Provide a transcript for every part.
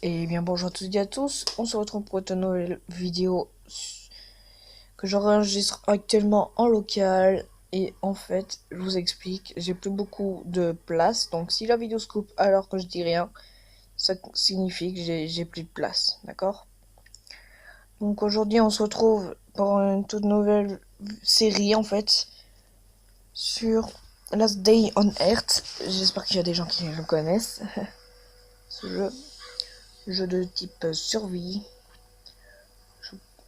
Et bien bonjour à toutes et à tous, on se retrouve pour une nouvelle vidéo que j'enregistre actuellement en local. Et en fait, je vous explique, j'ai plus beaucoup de place, donc si la vidéo se coupe alors que je dis rien, ça signifie que j'ai plus de place, d'accord? Donc aujourd'hui on se retrouve pour une toute nouvelle série en fait, sur Last Day on Earth. J'espère qu'il y a des gens qui le connaissent, ce jeu de type survie.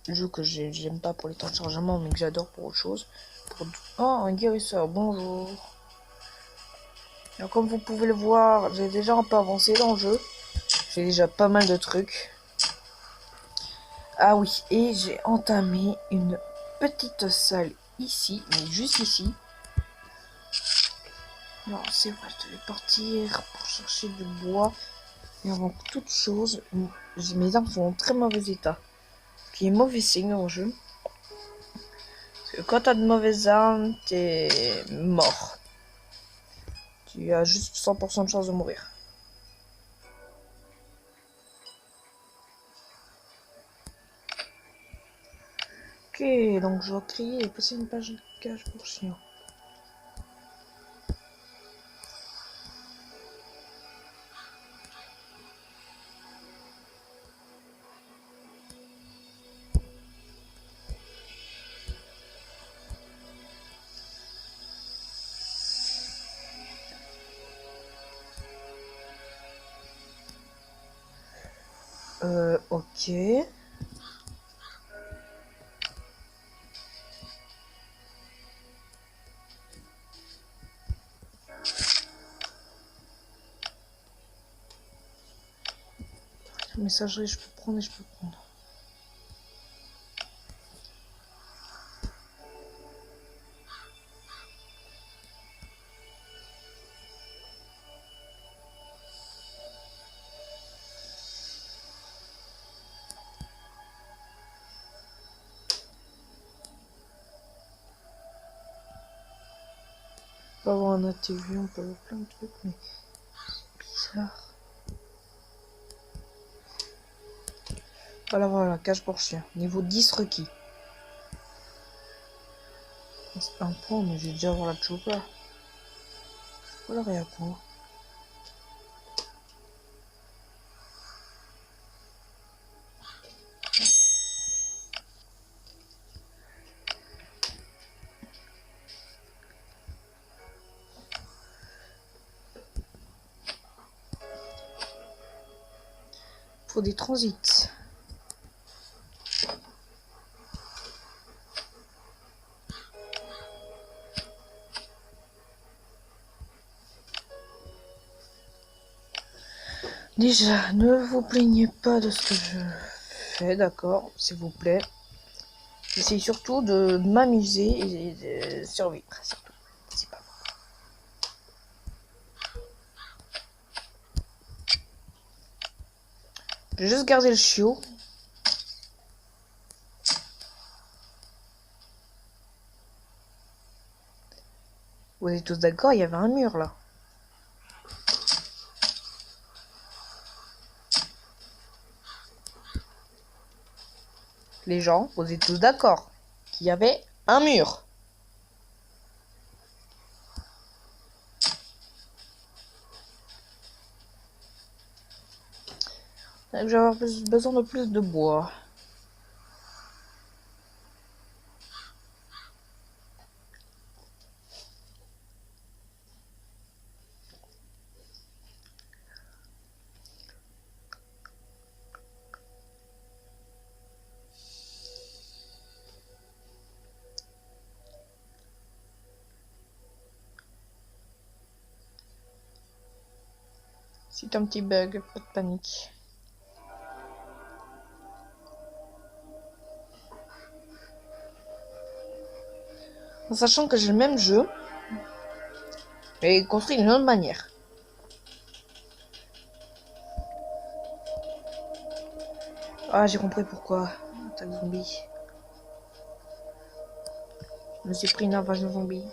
Jeu que j'aime pas pour les temps de chargement, mais que j'adore pour autre chose. Oh, un guérisseur, bonjour. Alors, comme vous pouvez le voir, j'ai déjà un peu avancé dans le jeu. J'ai déjà pas mal de trucs. Ah oui, et j'ai entamé une petite salle ici, mais juste ici. Non, c'est vrai, je devais partir pour chercher du bois. Et avant toute chose, mes armes sont en très mauvais état. Ce qui est mauvais signe dans le jeu. Parce que quand t'as de mauvaises armes, t'es mort. Tu as juste 100% de chance de mourir. Ok, donc je dois crier et passer une page de cage pour chien. Ok. Messagerie, je peux prendre et je peux prendre. On peut avoir un ATV, on peut avoir plein de trucs, mais c'est bizarre. Voilà, voilà, cage pour chien. Niveau 10 requis. C'est un point, mais j'ai déjà avoir la chopper. Je peux la réapprendre. Faut des transits. Déjà, ne vous plaignez pas de ce que je fais, d'accord, s'il vous plaît. J'essaie surtout de m'amuser et de survivre, surtout. C'est pas bon. Je vais juste garder le chiot. Vous êtes tous d'accord, il y avait un mur là. Les gens, vous êtes tous d'accord qu'il y avait un mur. Je vais avoir besoin de plus de bois. C'est un petit bug, pas de panique. En sachant que j'ai le même jeu, mais construit d'une autre manière. Ah, j'ai compris pourquoi. Attaque zombie. Je me suis pris une invasion zombie.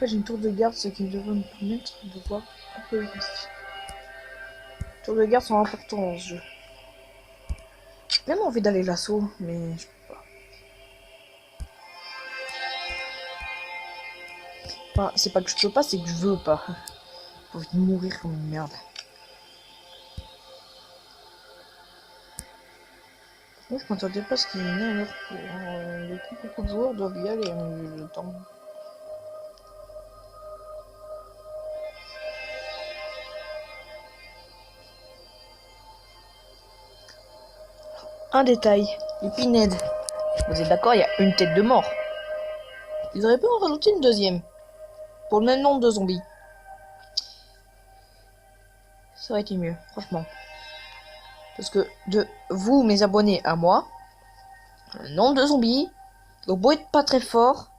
fait, j'ai une tour de garde, ce qui devrait me permettre de voir un peu ici. Les tours de garde sont importants dans ce jeu. J'ai même envie d'aller l'assaut, mais je peux pas. Enfin, c'est pas que je peux pas, c'est que je veux pas. J'ai envie de mourir comme une merde. Moi, je m'attendais pas à ce qu'il y ait une heure pour. Beaucoup de joueurs doivent y aller, mais le temps. Un détail, les pinèdes. Vous êtes d'accord, il y a une tête de mort. Ils auraient pu en rajouter une deuxième. Pour le même nombre de zombies. Ça aurait été mieux, franchement. Parce que de vous, mes abonnés, à moi, le nombre de zombies, le beau être pas très fort,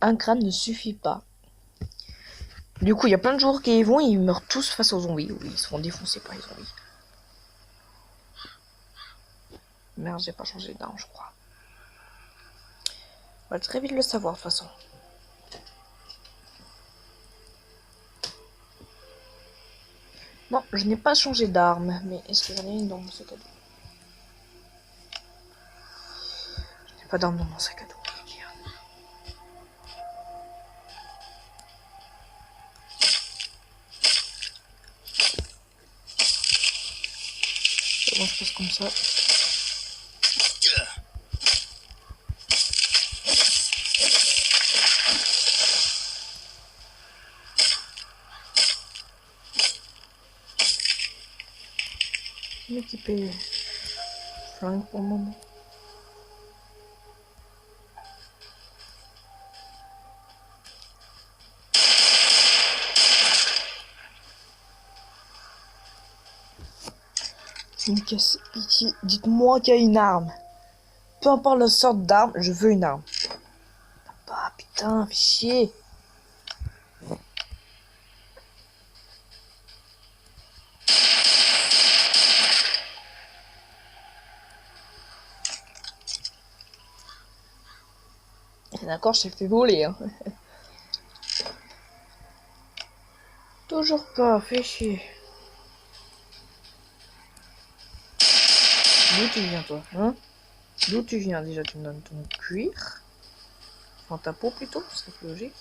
un crâne ne suffit pas. Du coup, il y a plein de joueurs qui y vont et ils meurent tous face aux zombies. Oui, ils se font défoncer par les zombies. Merde, j'ai pas changé d'arme, je crois. On va très vite le savoir, de toute façon. Non, je n'ai pas changé d'arme, mais est-ce que j'en ai une dans mon sac à dos? Je n'ai pas d'arme dans mon sac à dos. Bon, je passe comme ça. M'équiper flingue pour le moment. Je me casse pitié. Dites-moi qu'il y a une arme. Peu importe la sorte d'arme, je veux une arme. Ah putain, fais chier. D'accord, je t'ai fait voler. Hein. Toujours pas, fais chier. D'où tu viens toi, hein? D'où tu viens déjà? Tu me donnes ton cuir. Enfin ta peau plutôt, ce serait plus logique.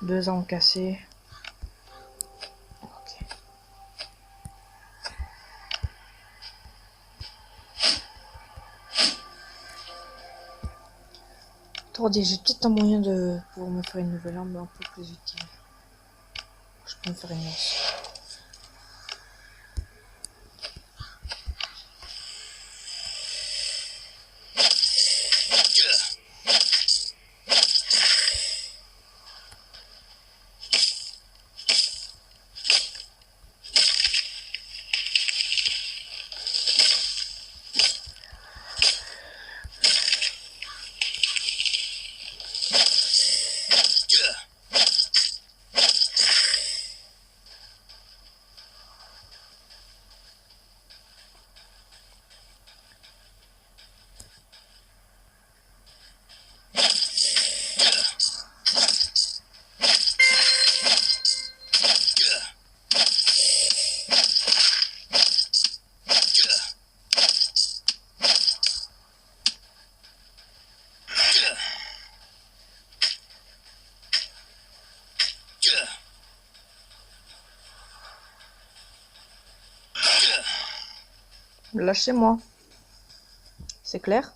Deux armes cassées. Ok. Attendez, j'ai peut-être un moyen de pouvoir me faire une nouvelle arme un peu plus utile. Je peux me faire une lance. Lâchez-moi. C'est clair?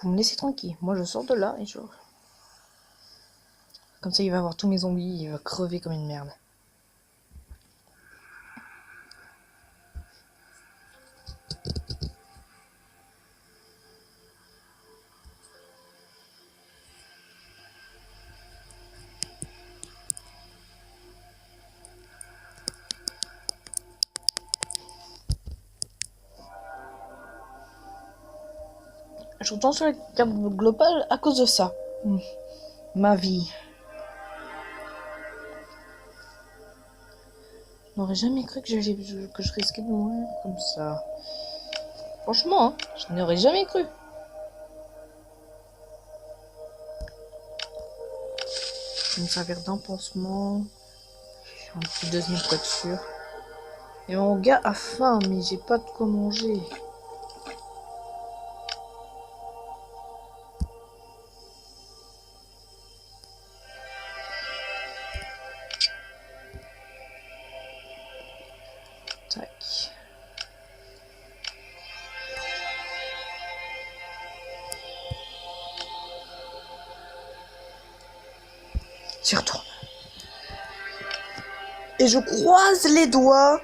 Vous me laissez tranquille. Moi, je sors de là et je... Comme ça, il va avoir tous mes zombies. Il va crever comme une merde. Je retourne sur la carte globale à cause de ça. Ma vie. Je n'aurais jamais cru que je risquais de mourir comme ça. Franchement, hein, je n'aurais jamais cru. Je vais me servir d'un pansement. Un petit deuxième pour être sûr. Et mon gars a faim, mais j'ai pas de quoi manger. Tac. J'y retourne. Et je croise les doigts.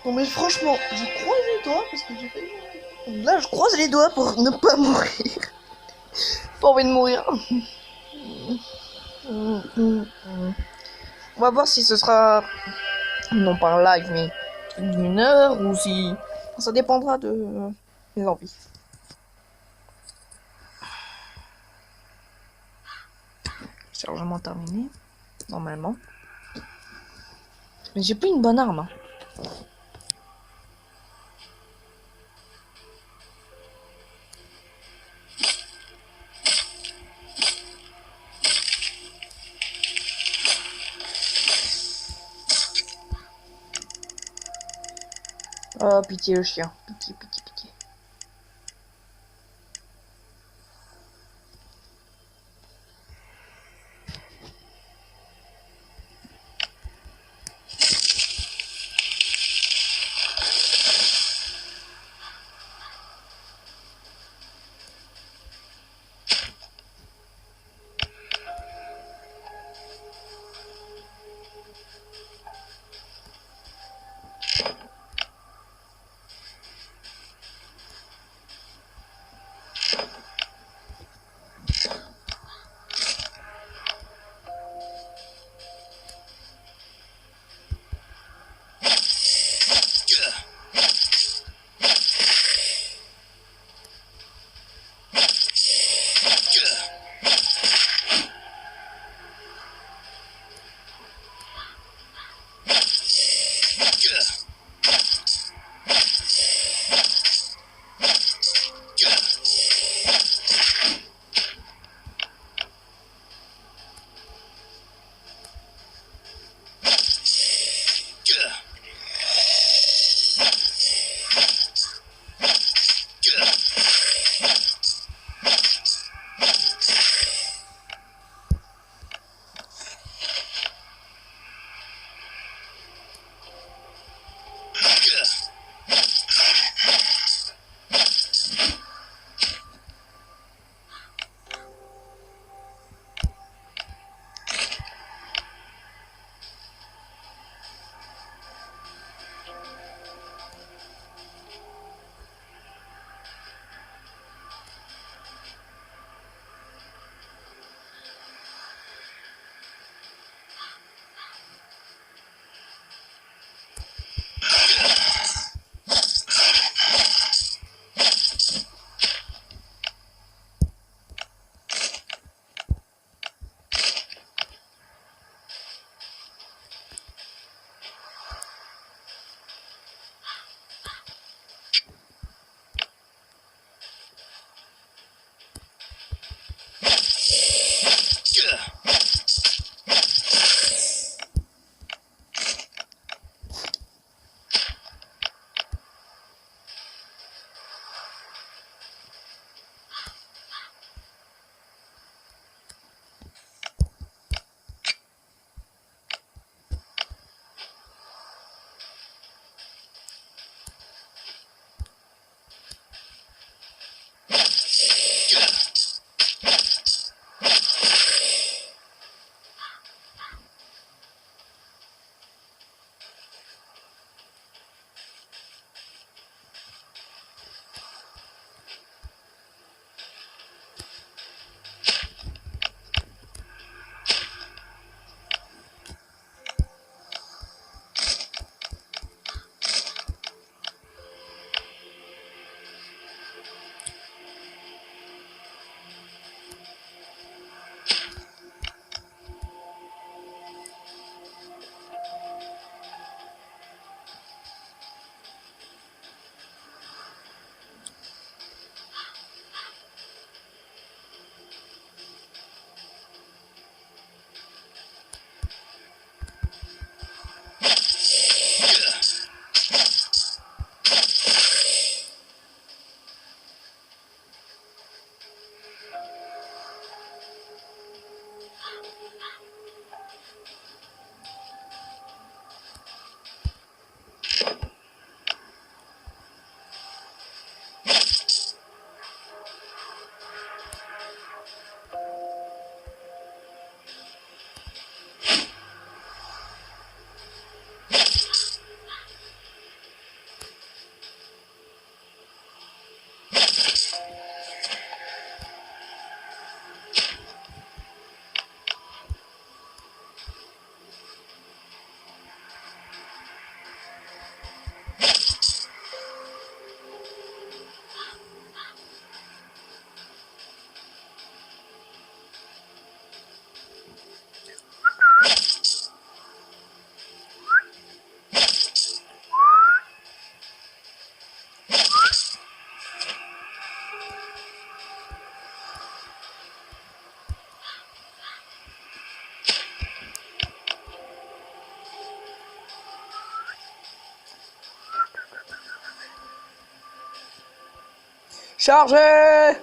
Non mais franchement, je croise les doigts parce que j'ai failli mourir. Là, je croise les doigts pour ne pas mourir. Pas envie de mourir. On va voir si ce sera, non pas un live, mais d'une heure ou si ça dépendra de mes envies. Chargement terminé, normalement. Mais j'ai plus une bonne arme. Hein. Oh, pitié le chien. Pitié, pitié, pitié. Chargez!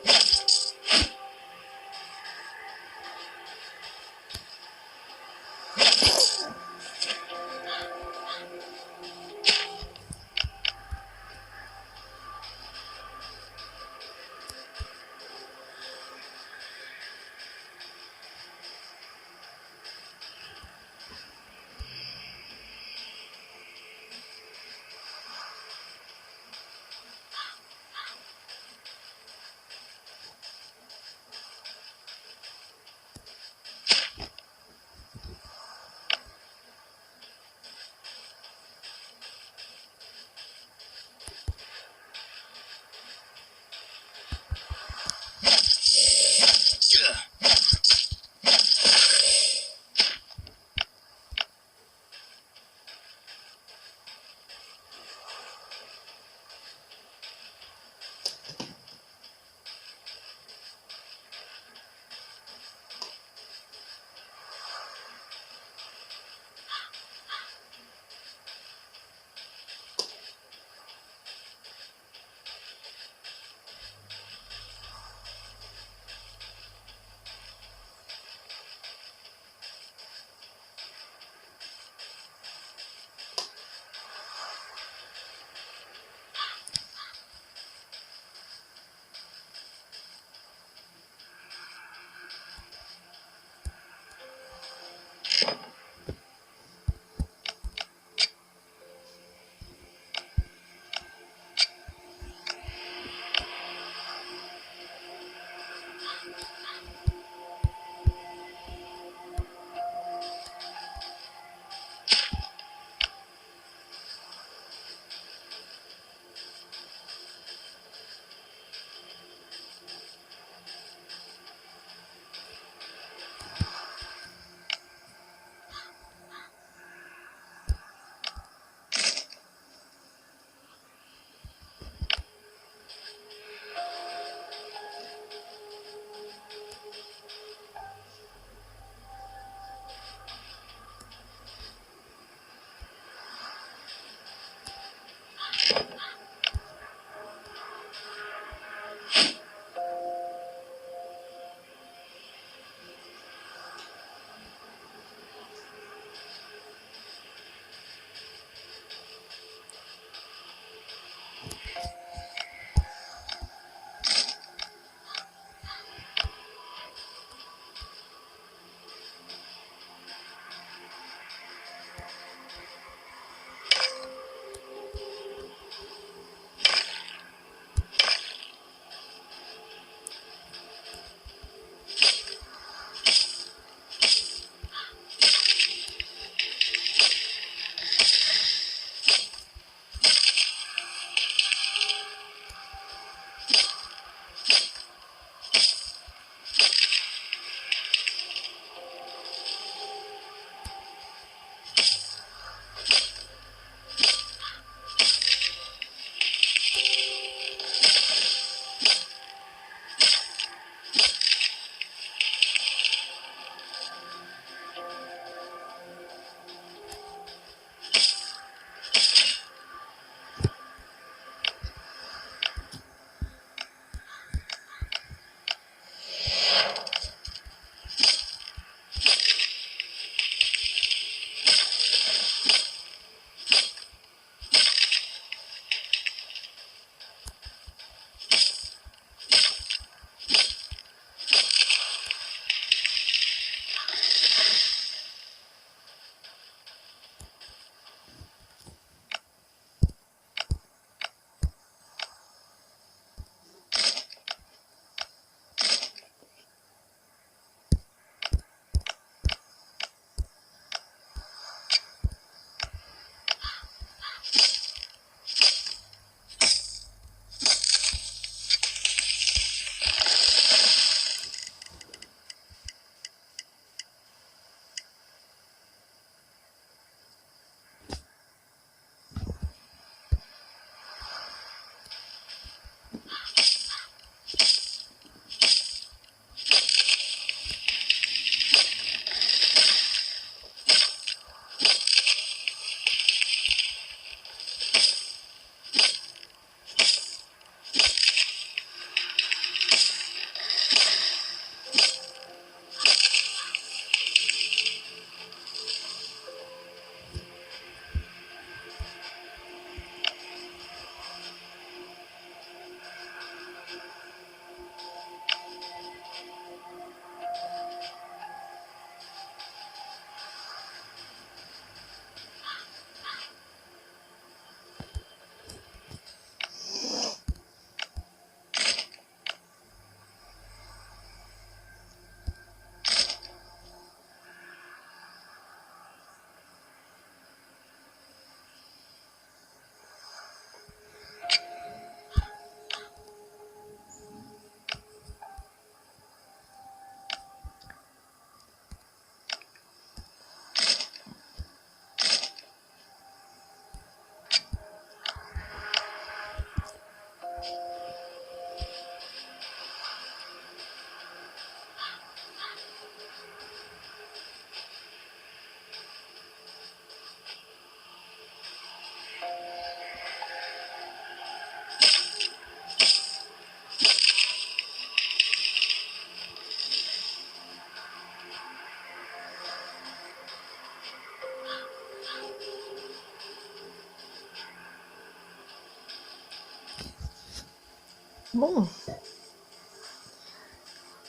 Bon.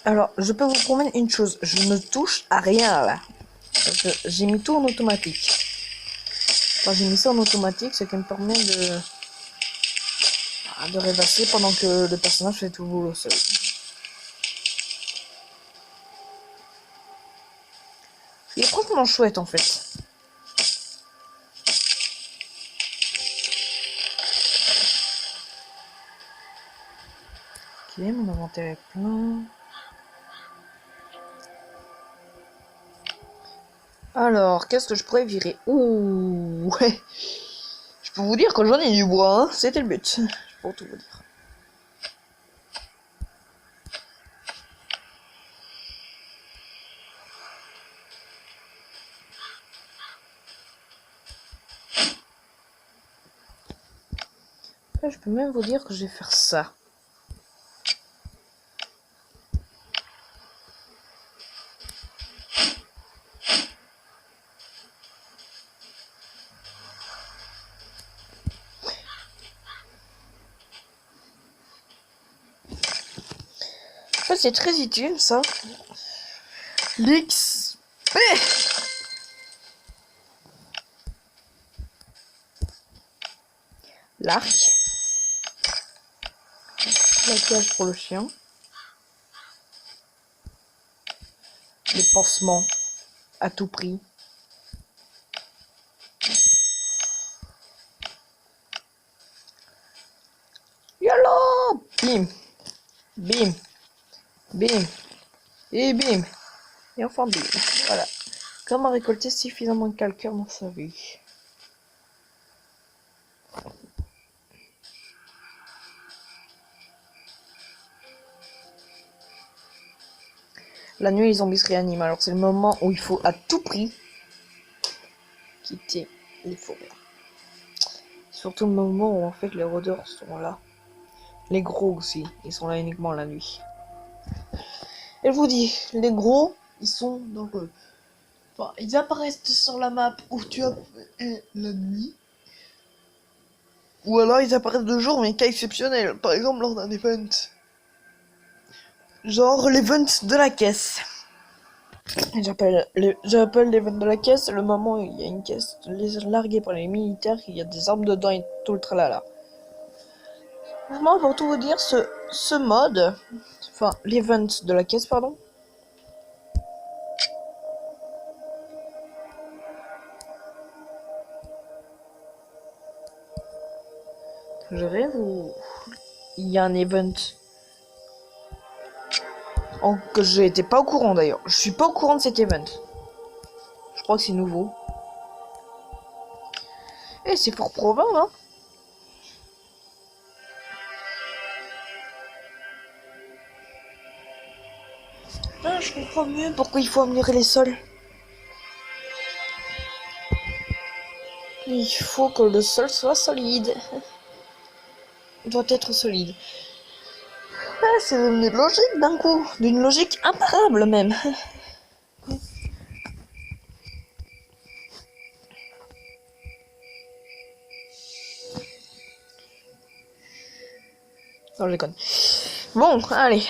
Alors, je peux vous promettre une chose. Je ne touche à rien, là. Parce que j'ai mis tout en automatique. Enfin, j'ai mis ça en automatique, ce qui me permet de rêvasser pendant que le personnage fait tout le boulot seul. Il est franchement chouette, en fait. Ok, mon inventaire est plein. Alors, qu'est-ce que je pourrais virer? Ouh, ouais. Je peux vous dire que j'en ai du bois, hein. C'était le but. Pour tout vous dire. Après, je peux même vous dire que je vais faire ça. En fait, c'est très utile, ça. L'XP. L'arc. La cage pour le chien. Les pansements. À tout prix. YOLO! Bim. Bim. Bim. Et bim. Et enfin bim. Voilà. Comment récolter suffisamment de calcaire dans sa vie. La nuit, les zombies se réaniment. Alors c'est le moment où il faut à tout prix quitter les forêts. Surtout le moment où en fait les rôdeurs sont là. Les gros aussi, ils sont là uniquement la nuit. Et je vous dis, les gros, ils sont dans le... Enfin, ils apparaissent sur la map où tu as la nuit. Ou alors ils apparaissent de jour, mais cas exceptionnel. Par exemple lors d'un event. Genre l'event de la caisse. J'appelle l'event de la caisse le moment où il y a une caisse larguée par les militaires, il y a des armes dedans et tout le tralala. Moi, pour tout vous dire, ce mode, enfin l'event de la caisse, pardon. Je rêve ou il y a un event que j'étais pas au courant d'ailleurs. Je suis pas au courant de cet event. Je crois que c'est nouveau. Et c'est fort probable, hein. Ah, je comprends mieux pourquoi il faut améliorer les sols. Il faut que le sol soit solide. Il doit être solide. Ah, c'est devenu logique d'un coup. D'une logique imparable même. Non, je déconne. Bon, allez.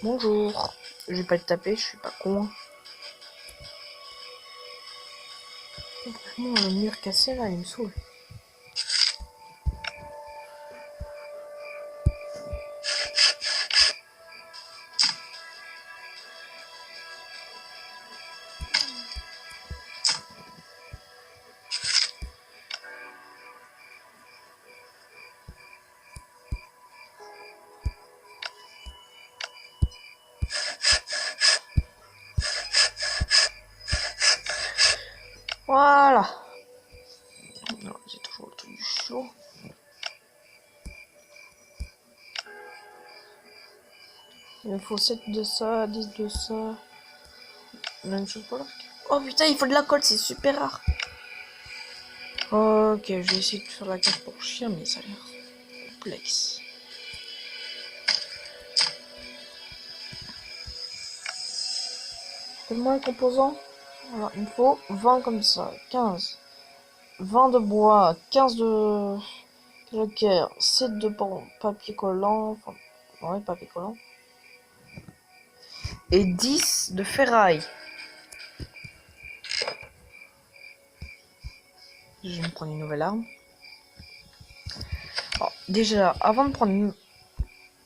Bonjour. Je vais pas te taper, je suis pas con. Franchement, le mur cassé là, il me saoule. Voilà. Non, j'ai toujours le truc du chaud. Il me faut 7 de ça, 10 de ça. Même chose pour l'arc. Oh putain, il faut de la colle, c'est super rare. Ok, je vais essayer de faire la carte pour chien, mais ça a l'air complexe. Donne-moi un composant. Alors, il me faut 20 comme ça, 15. 20 de bois, 15 de... Je requiert 7 de papier collant. Enfin, ouais, papier collant. Et 10 de ferraille. Je vais me prendre une nouvelle arme. Alors, déjà, avant de prendre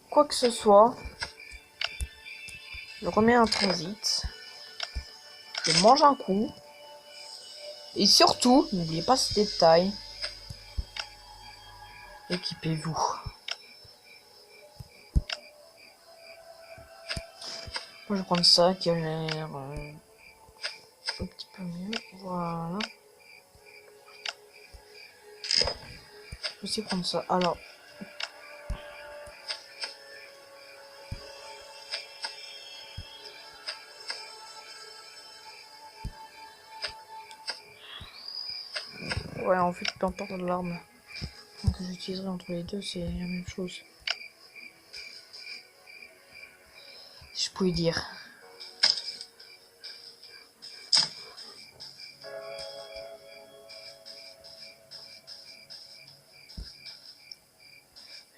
quoi que ce soit, je remets un transit. Je mange un coup. Et surtout, n'oubliez pas ce détail. Équipez-vous. Moi, je vais prendre ça qui a l'air un petit peu mieux. Voilà. Je vais aussi prendre ça. Alors. Ouais, en fait, peu importe l'arme que j'utiliserai entre les deux, c'est la même chose. Si je pouvais dire.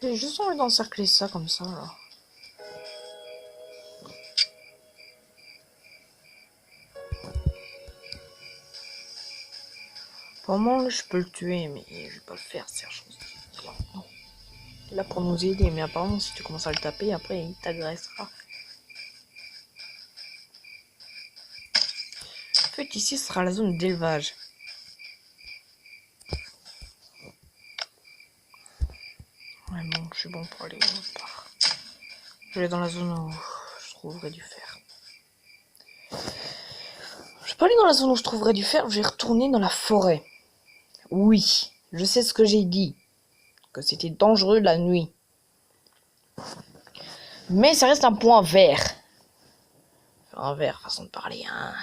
J'ai juste envie d'encercler ça comme ça, là. Pour le moment, je peux le tuer, mais je vais pas le faire, Serge. Non. Là pour nous aider, mais apparemment, si tu commences à le taper, après, il t'agressera. En fait, ici, ce sera la zone d'élevage. Ouais, bon, je suis bon pour aller autre part. Je vais aller dans la zone où je trouverai du fer. Je vais pas aller dans la zone où je trouverai du fer, je vais retourner dans la forêt. Oui, je sais ce que j'ai dit. Que c'était dangereux la nuit. Mais ça reste un point vert. Un vert, façon de parler, hein.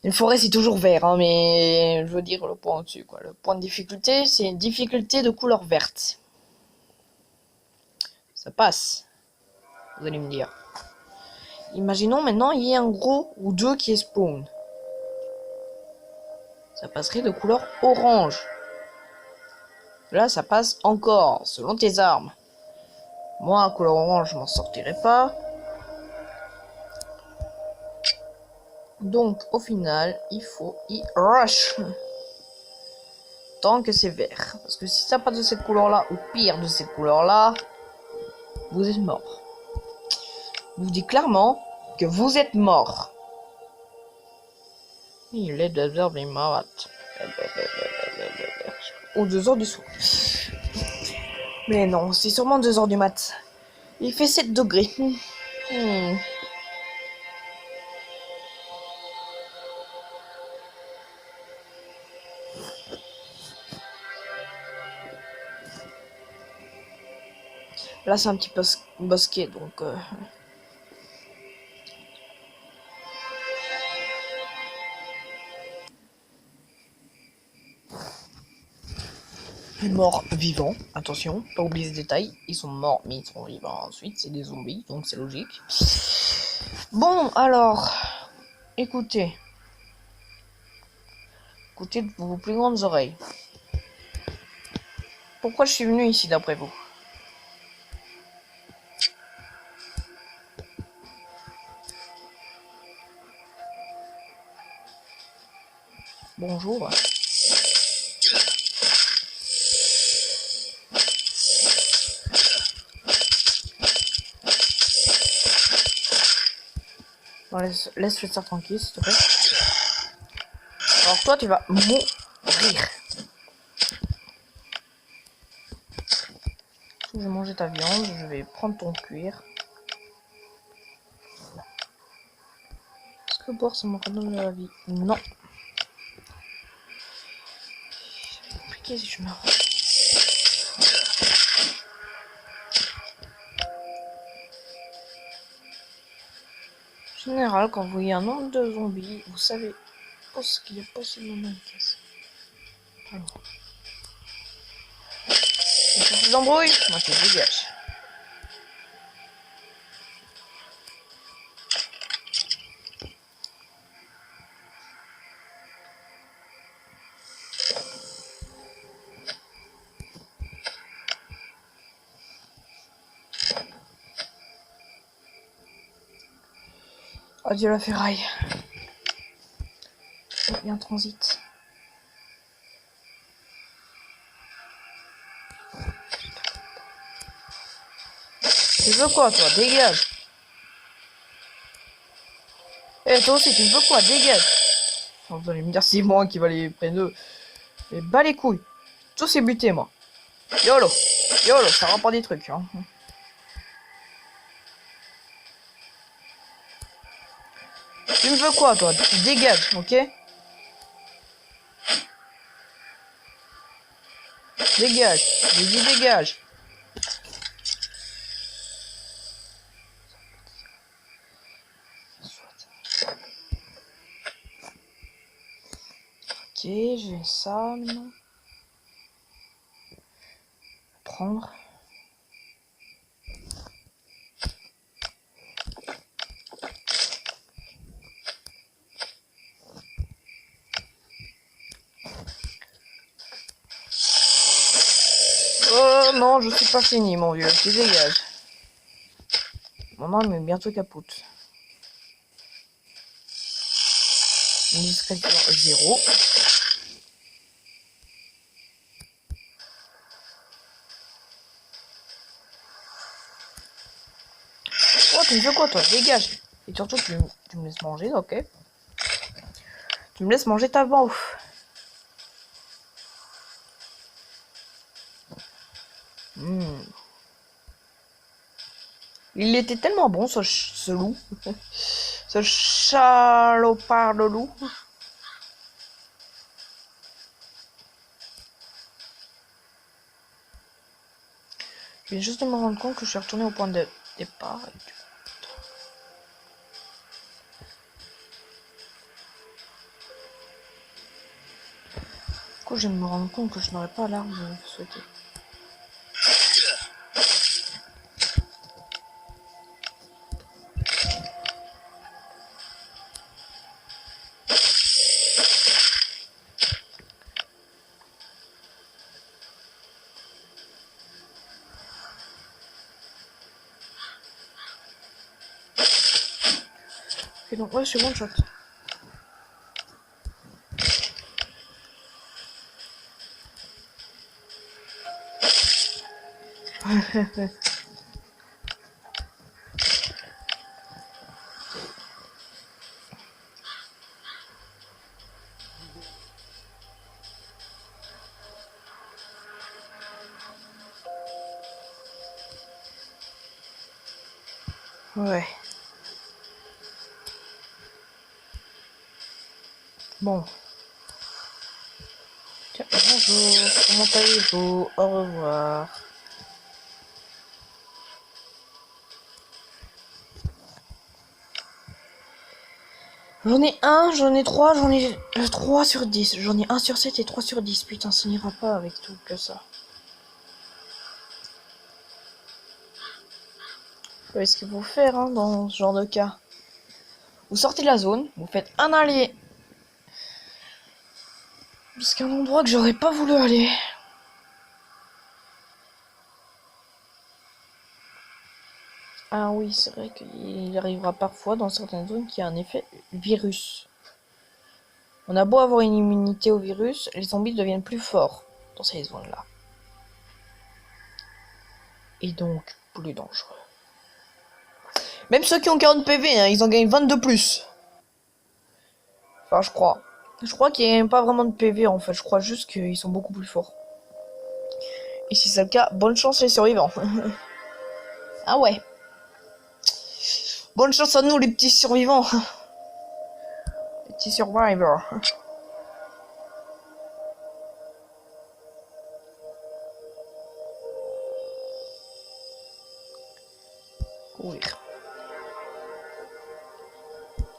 Une forêt, c'est toujours vert, hein, mais je veux dire le point au-dessus, quoi. Le point de difficulté, c'est une difficulté de couleur verte. Ça passe. Vous allez me dire. Imaginons maintenant, il y a un gros ou deux qui spawn. Ça passerait de couleur orange. Là, ça passe encore, selon tes armes. Moi, couleur orange, je m'en sortirai pas. Donc, au final, il faut y rush. Tant que c'est vert. Parce que si ça passe de cette couleur-là, ou pire de cette couleur-là, vous êtes mort. Je vous dis clairement que vous êtes mort. Il est 2h du mat. Ou 2h du soir. Mais non, c'est sûrement 2h du mat. Il fait 7 degrés. Là, c'est un petit peu bosquet, donc... Morts vivants, attention, pas oublier ce détail. Ils sont morts, mais ils sont vivants ensuite. C'est des zombies, donc c'est logique. Bon, alors... Écoutez. Écoutez de vos plus grandes oreilles. Pourquoi je suis venu ici, d'après vous? Bonjour. Bon, laisse le tranquille, s'il te plaît. Alors toi, tu vas mourir. Je vais manger ta viande, je vais prendre ton cuir. Est-ce que boire, ça me redonne de la vie? Non. C'est compliqué si je meurs. En général, quand vous voyez un nombre de zombies, vous savez pas ce qu'il y a possiblement une caisse. Alors. Et si tu t'embrouilles, moi tu dégages. Adieu la ferraille. Il y a un transit. Tu veux quoi, toi? Dégage. Eh, toi aussi, tu veux quoi? Dégage. Oh, vous allez me dire, c'est moi qui va les prendre. Mais bas les couilles. Tous c'est buté, moi. YOLO. YOLO, ça rend pas des trucs, hein. Tu me veux quoi, toi? Dégage, ok? Dégage. J'ai dit dégage. Ok, j'ai ça maintenant. Prendre. Oh non, je suis pas fini, mon vieux. Tu dégages. Mon arme est bientôt capote. Une discrétion 0. Oh, tu me fais quoi, toi? Dégage. Et surtout, tu me laisses manger, ok? Tu me laisses manger ta bouffe. Il était tellement bon, ce loup. Ce chalopard de loup. Je viens juste de me rendre compte que je suis retourné au point de départ. Du coup, je viens de me rendre compte que je n'aurais pas l'arme souhaitée. Et donc, ouais, c'est one shot. Ouais. Bon. Tiens, bonjour. Comment allez-vous? Au revoir. J'en ai 1, j'en ai 3, j'en ai 3 sur 10. J'en ai 1 sur 7 et 3 sur 10. Putain, ça n'ira pas avec tout que ça. Vous savez ce qu'il faut faire hein, dans ce genre de cas. Vous sortez de la zone, vous faites un aller jusqu'à un endroit que j'aurais pas voulu aller. Ah oui, c'est vrai qu'il arrivera parfois dans certaines zones qu'il y a un effet virus. On a beau avoir une immunité au virus, les zombies deviennent plus forts dans ces zones-là. Et donc plus dangereux. Même ceux qui ont 40 PV, hein, ils en gagnent 22 plus. Enfin, je crois. Je crois qu'il n'y a pas vraiment de PV en fait, je crois juste qu'ils sont beaucoup plus forts. Et si c'est le cas, bonne chance les survivants. Ah ouais. Bonne chance à nous les petits survivants. Les petits survivors. Courir.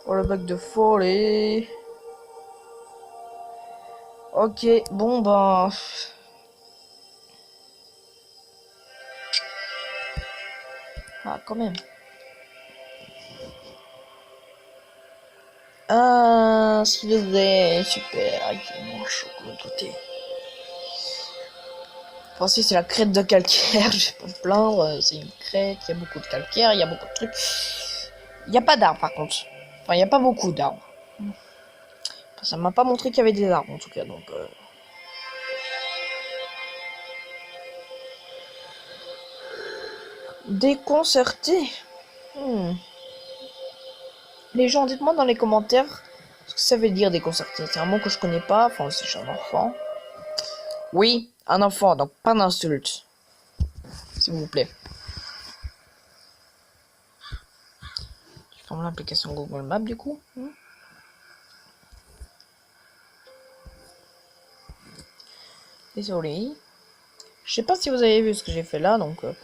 Oh le bac de folie. Ok, bon ben... Ah quand même. Ah, s'il vous plaît, super, il fait moins chaud que l'autre côté. Enfin si c'est la crête de calcaire, je vais pas me plaindre, c'est une crête, il y a beaucoup de calcaire, il y a beaucoup de trucs. Il n'y a pas d'arbre par contre. Enfin, il n'y a pas beaucoup d'arbres. Enfin, ça m'a pas montré qu'il y avait des arbres, en tout cas, donc... Déconcerté. Les gens, dites-moi dans les commentaires ce que ça veut dire déconcerté. C'est un mot que je connais pas, enfin, si je suis un enfant. Oui, un enfant, donc pas d'insulte. S'il vous plaît. Je ferme l'application Google Maps du coup. Désolé. Je sais pas si vous avez vu ce que j'ai fait là, donc... Voilà.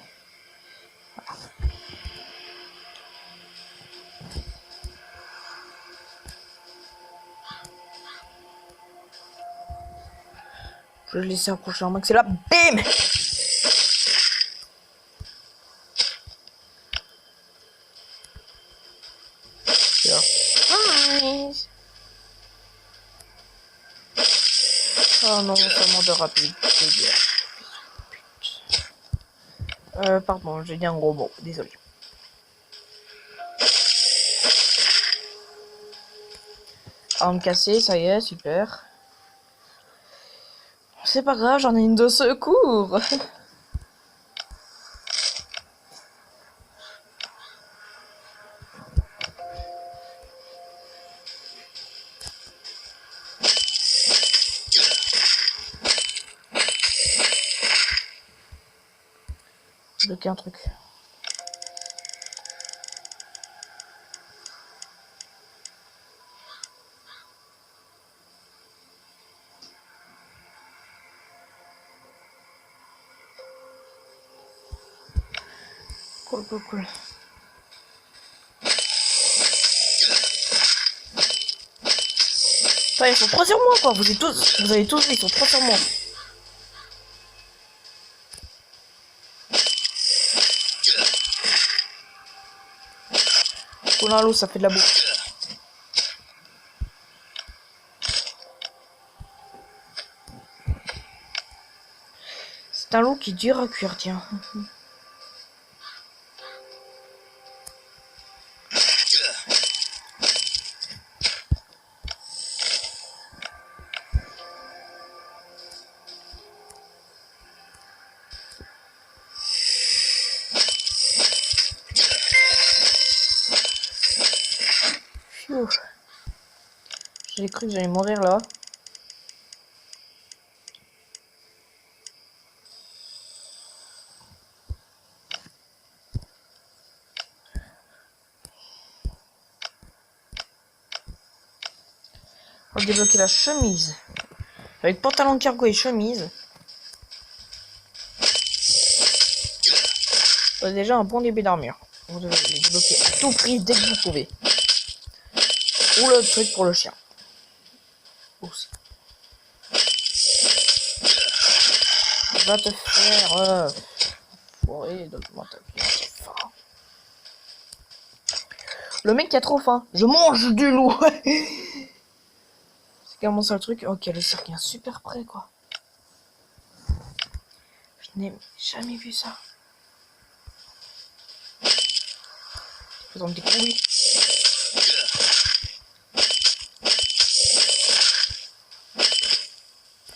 Je vais laisser accrocher un max, c'est là. BIM! Nice. Oh non, seulement de rapide. Pardon, j'ai dit un gros mot, désolé. Arme cassée, ça y est, super. C'est pas grave, j'en ai une de secours. Bloquer un truc. Cool. Enfin, ils sont 3 sur moi, quoi. Vous avez tous vu, ils sont 3 sur moi. Oh là, l'eau, ça fait de la boue. C'est un loup qui est dur à cuire, tiens. J'ai cru que j'allais mourir là. On va débloquer la chemise. Avec pantalon cargo et chemise. Vous avez déjà un bon début d'armure. Vous devez les débloquer à tout prix dès que vous pouvez. Ou le truc pour le chien. Aussi. Va te faire... Fourré, donne-moi ta vie, j'ai faim. Le mec qui a trop faim. Je mange du loup. C'est comment ça le truc? Ok, le cirque est super près, quoi. Je n'ai jamais vu ça. Ils ont des couilles.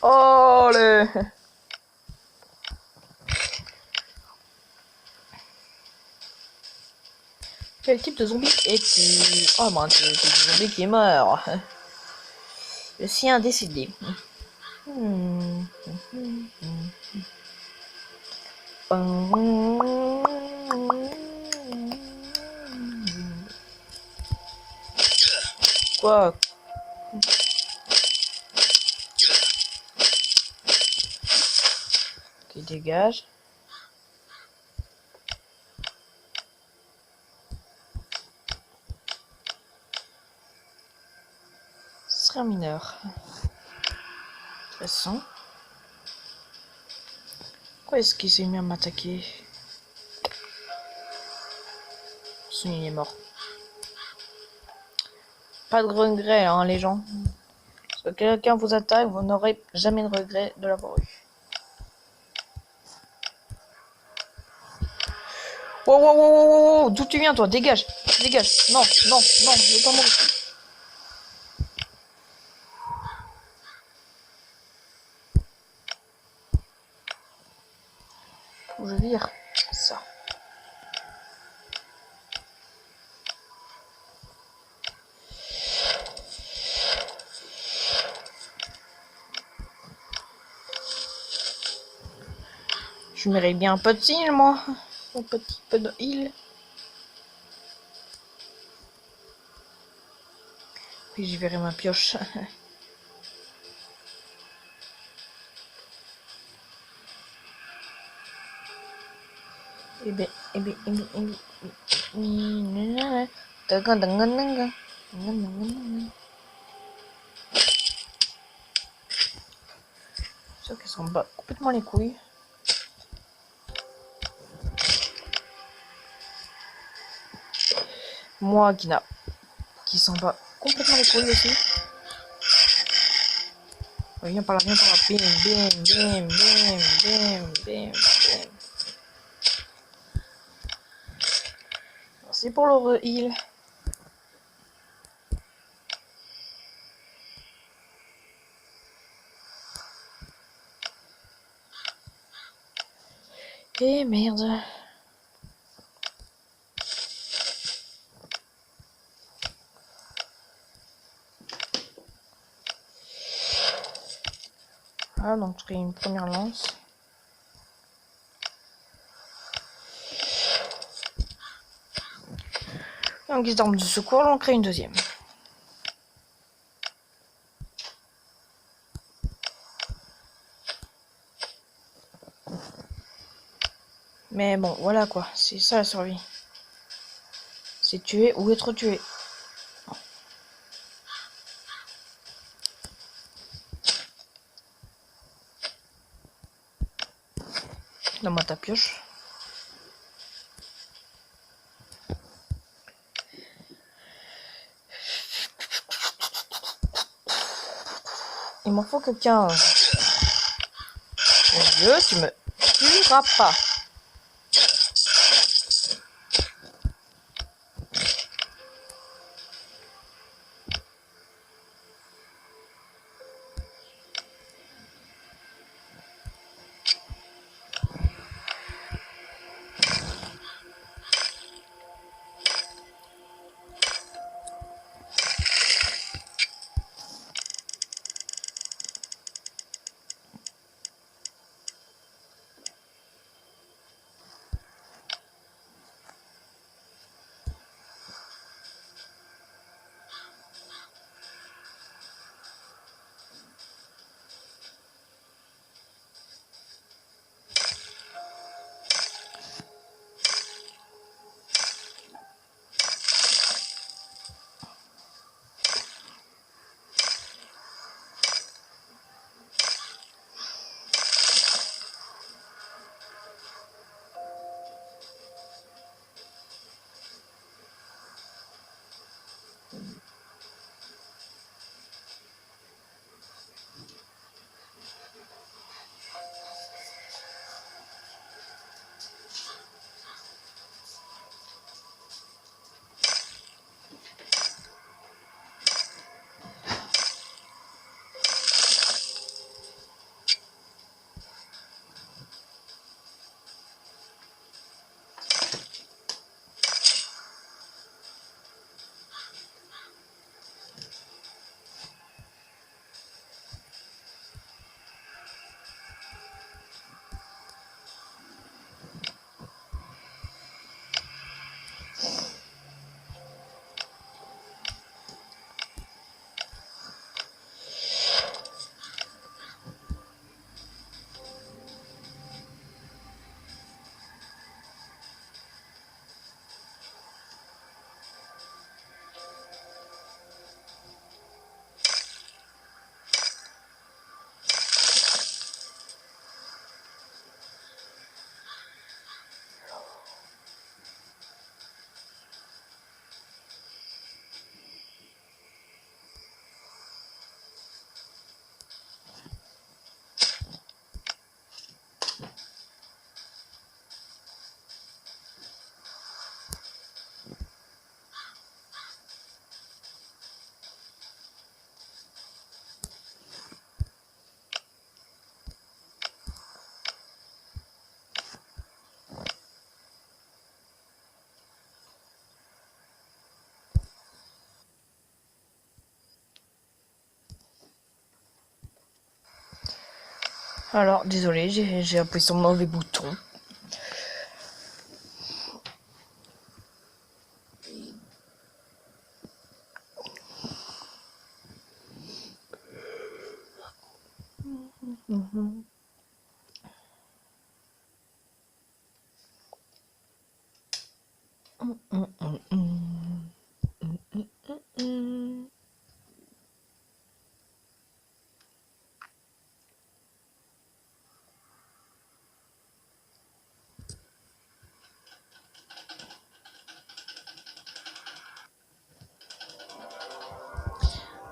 Oh les... Quel type de zombie es-tu? Oh ben, c'est le zombie qui est mort. Le sien décidé. Quoi? Ok, dégage. Ce serait un mineur. Intéressant. Pourquoi est-ce qu'il s'est mis à m'attaquer? Son il est mort. Pas de regret, hein, les gens. Si quelqu'un vous attaque, vous n'aurez jamais de regret de l'avoir eu. Wow, d'où tu viens, toi? Dégage! Dégage. Non, non, non, je veux pas mourir. Faut que je vire ça. Je mérite bien un peu de heal, moi. Un petit peu de heal. Puis j'y verrai ma pioche. C'est sûr qu'elle s'en bat complètement les couilles. Moi qui s'en bat complètement les couilles aussi. Viens par là, viens par là. Bim, bim, bim, bim, bim, bim, bim. Merci pour le heal. Eh merde. Ah, donc je ferai une première lance. Et en guise d'arme de secours, j'en crée une deuxième. Mais bon, voilà quoi, c'est ça la survie. C'est tuer ou être tué. Donne-moi ta pioche. Il m'en faut que 15. Mon Dieu, tu me tueras pas. Alors, désolé, j'ai appuyé sur le mauvais bouton.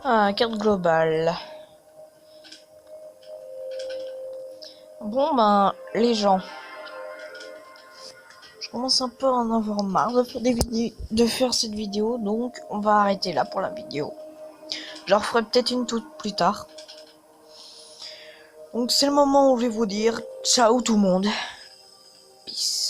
Ah, carte globale. Bon ben, les gens, je commence un peu à en avoir marre de faire cette vidéo, donc on va arrêter là pour la vidéo. Je leur ferai peut-être une toute plus tard. Donc c'est le moment où je vais vous dire ciao tout le monde. Peace.